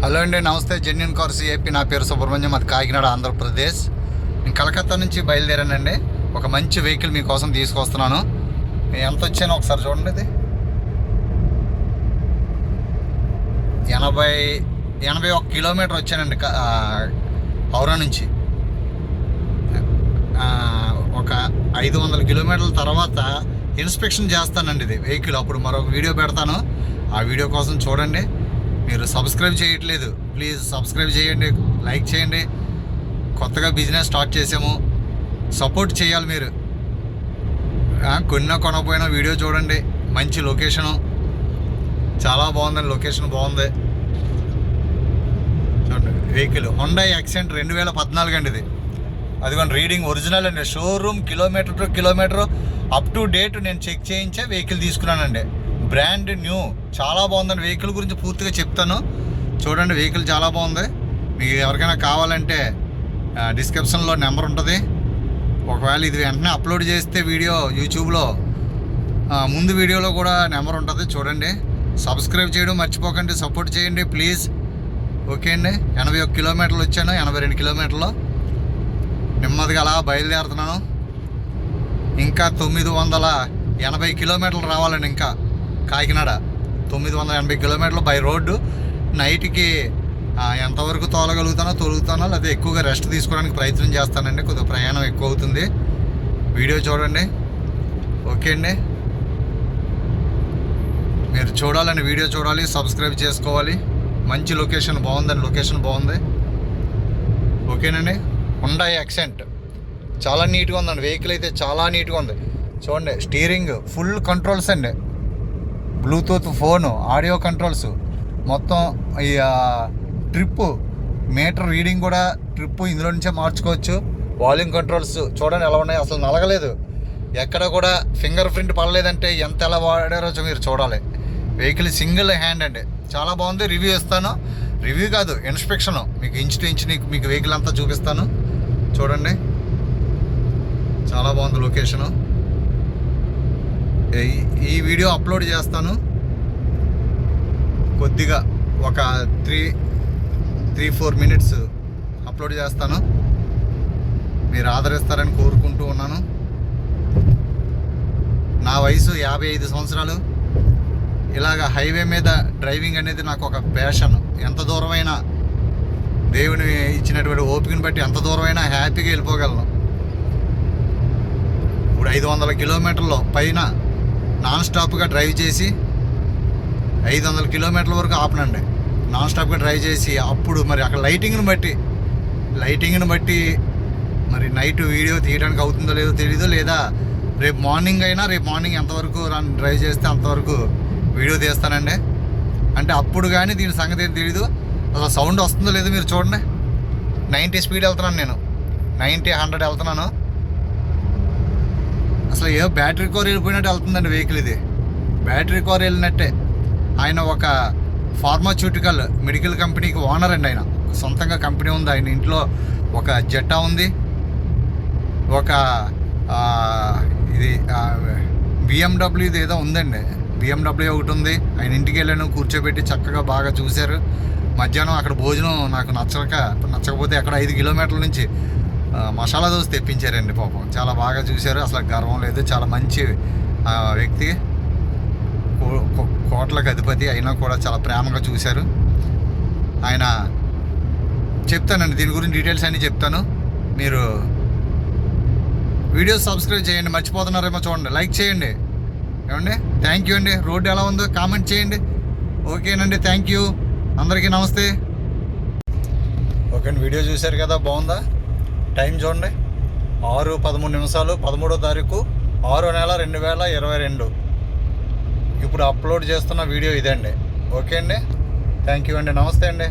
Hello అండి, నమస్తే. Genuine cars AP. నా పేరు సుబ్రహ్మణ్యం, అది కాకినాడ, ఆంధ్రప్రదేశ్. నేను కలకత్తా నుంచి బయలుదేరానండి. ఒక మంచి వెహికల్ మీకోసం తీసుకొస్తున్నాను. ఎంత వచ్చానో ఒకసారి చూడండి. ఇది 81 కిలోమీటర్ వచ్చానండి హౌరా నుంచి. ఒక 500 కిలోమీటర్ల తర్వాత ఇన్స్పెక్షన్ చేస్తానండి ఇది వెహికల్. అప్పుడు మరొక వీడియో పెడతాను. ఆ వీడియో కోసం చూడండి. మీరు సబ్స్క్రైబ్ చేయట్లేదు, ప్లీజ్ సబ్స్క్రైబ్ చేయండి, లైక్ చేయండి. కొత్తగా బిజినెస్ స్టార్ట్ చేసాము, సపోర్ట్ చేయాలి మీరు. కొనకపోయినా వీడియో చూడండి. మంచి లొకేషను, చాలా బాగుందండి. లొకేషన్ బాగుంది. చూడండి వెహికల్ హుండాయ్ యాక్సెంట్ 2014 అండి ఇది. అదిగోండి రీడింగ్ ఒరిజినల్ అండి. Showroom kilometre to kilometre up to date నేను చెక్ చేయించే వెహికల్ తీసుకున్నానండి. బ్రాండ్ న్యూ, చాలా బాగుందండి. వెహికల్ గురించి పూర్తిగా చెప్తాను చూడండి. వెహికల్ చాలా బాగుంది. మీకు ఎవరికైనా కావాలంటే డిస్క్రిప్షన్లో నెంబర్ ఉంటుంది. ఒకవేళ ఇది వెంటనే అప్లోడ్ చేస్తే వీడియో యూట్యూబ్లో ముందు వీడియోలో కూడా నెంబర్ ఉంటుంది, చూడండి. సబ్స్క్రైబ్ చేయడం మర్చిపోకండి, సపోర్ట్ చేయండి ప్లీజ్. ఓకే అండి. 81 కిలోమీటర్లు వచ్చాను, 82 కిలోమీటర్లు. నెమ్మదిగా అలా బయలుదేరుతున్నాను. ఇంకా 980 కిలోమీటర్లు రావాలండి. ఇంకా కాకినాడ 980 కిలోమీటర్లు బై రోడ్డు. నైట్కి ఎంతవరకు తోలుగుతానో లేదా ఎక్కువగా రెస్ట్ తీసుకోవడానికి ప్రయత్నం చేస్తానండి. కొద్దిగా ప్రయాణం ఎక్కువ అవుతుంది. వీడియో చూడండి. ఓకే అండి. మీరు చూడాలని వీడియో చూడాలి, సబ్స్క్రైబ్ చేసుకోవాలి. మంచి లొకేషన్, బాగుందండి. లొకేషన్ బాగుంది. ఓకేనండి. హుండాయ్ యాక్సెంట్ చాలా నీట్గా ఉందండి. వెహికల్ అయితే చాలా నీట్గా ఉంది. చూడండి, స్టీరింగ్ ఫుల్ కంట్రోల్స్ అండి. బ్లూటూత్ ఫోను, ఆడియో కంట్రోల్స్, మొత్తం ఈ ట్రిప్పు మీటర్ రీడింగ్ కూడా ట్రిప్పు ఇందులో నుంచే మార్చుకోవచ్చు. వాల్యూమ్ కంట్రోల్స్ చూడండి ఎలా ఉన్నాయి. అసలు నలగలేదు, ఎక్కడ కూడా ఫింగర్ ప్రింట్ పడలేదంటే ఎంత ఎలా వాడారో మీరు చూడాలి. వెహికల్ సింగిల్ హ్యాండ్ అండి. చాలా బాగుంది. రివ్యూ ఇస్తాను. రివ్యూ కాదు, ఇన్స్పెక్షను. మీకు ఇంచ్ టు ఇంచ్ మీకు వెహికల్ అంతా చూపిస్తాను చూడండి. చాలా బాగుంది లొకేషను. ఈ వీడియో అప్లోడ్ చేస్తాను కొద్దిగా, ఒక 3-4 మినిట్స్ అప్లోడ్ చేస్తాను. మీరు ఆదరిస్తారని కోరుకుంటూ ఉన్నాను. నా వయసు 55 సంవత్సరాలు. ఇలాగ హైవే మీద డ్రైవింగ్ అనేది నాకు ఒక ప్యాషన్. ఎంత దూరమైనా దేవుని ఇచ్చినటువంటి ఓపికను బట్టి ఎంత దూరమైనా హ్యాపీగా వెళ్ళిపోగలను. ఇప్పుడు 500 కిలోమీటర్లు పైన నాన్ స్టాప్గా డ్రైవ్ చేసి 500 కిలోమీటర్ల వరకు ఆపనండి. నాన్ స్టాప్గా డ్రైవ్ చేసి అప్పుడు మరి అక్కడ లైటింగ్ని బట్టి మరి నైట్ వీడియో తీయడానికి అవుతుందో లేదో తెలీదు. లేదా రేపు మార్నింగ్ ఎంతవరకు డ్రైవ్ చేస్తే అంతవరకు వీడియో తీస్తానండి. అంటే అప్పుడు కానీ దీని సంగతి ఏం తెలీదు. అసలు సౌండ్ వస్తుందో లేదో మీరు చూడండి. 90 స్పీడ్ వెళ్తున్నాను నేను, 90-100 వెళ్తున్నాను. అసలు ఏ బ్యాటరీ కోర్ వెళ్ళిపోయినట్టు వెళ్తుందండి వెహికల్. ఇది బ్యాటరీ కోర్ వెళ్ళినట్టే. ఆయన ఒక ఫార్మాస్యూటికల్ మెడికల్ కంపెనీకి ఓనర్ అండి. ఆయన సొంతంగా కంపెనీ ఉంది. ఆయన ఇంట్లో ఒక జెట్టా ఉంది, ఒక ఇది BMW ఏదో ఉందండి. BMW ఒకటి ఉంది. ఆయన ఇంటికి వెళ్ళాను, కూర్చోబెట్టి చక్కగా బాగా చూశారు. మధ్యాహ్నం అక్కడ భోజనం నాకు నచ్చకపోతే అక్కడ 5 కిలోమీటర్ల నుంచి మసాలా దోశ తెప్పించారండి. పాపం చాలా బాగా చూశారు. అసలు గర్వం లేదు. చాలా మంచి వ్యక్తి, కోట్లకు అధిపతి అయినా కూడా చాలా ప్రేమగా చూశారు. ఆయన చెప్తానండి దీని గురించి డీటెయిల్స్ అన్నీ చెప్తాను. మీరు వీడియో సబ్స్క్రైబ్ చేయండి, మర్చిపోతున్నారేమో చూడండి, లైక్ చేయండి. ఏమండి, థ్యాంక్ యూ అండి. రోడ్డు ఎలా ఉందో కామెంట్ చేయండి. ఓకేనండి, థ్యాంక్ యూ. అందరికీ నమస్తే. ఓకే అండి, వీడియో చూశారు కదా, బాగుందా? టైం చూడండి, 6:13 నిమిషాలు. 13వ తారీఖు 6వ నెల 2022. ఇప్పుడు అప్లోడ్ చేస్తున్న వీడియో ఇదండి. ఓకే అండి, థ్యాంక్ యూ అండి. నమస్తే అండి.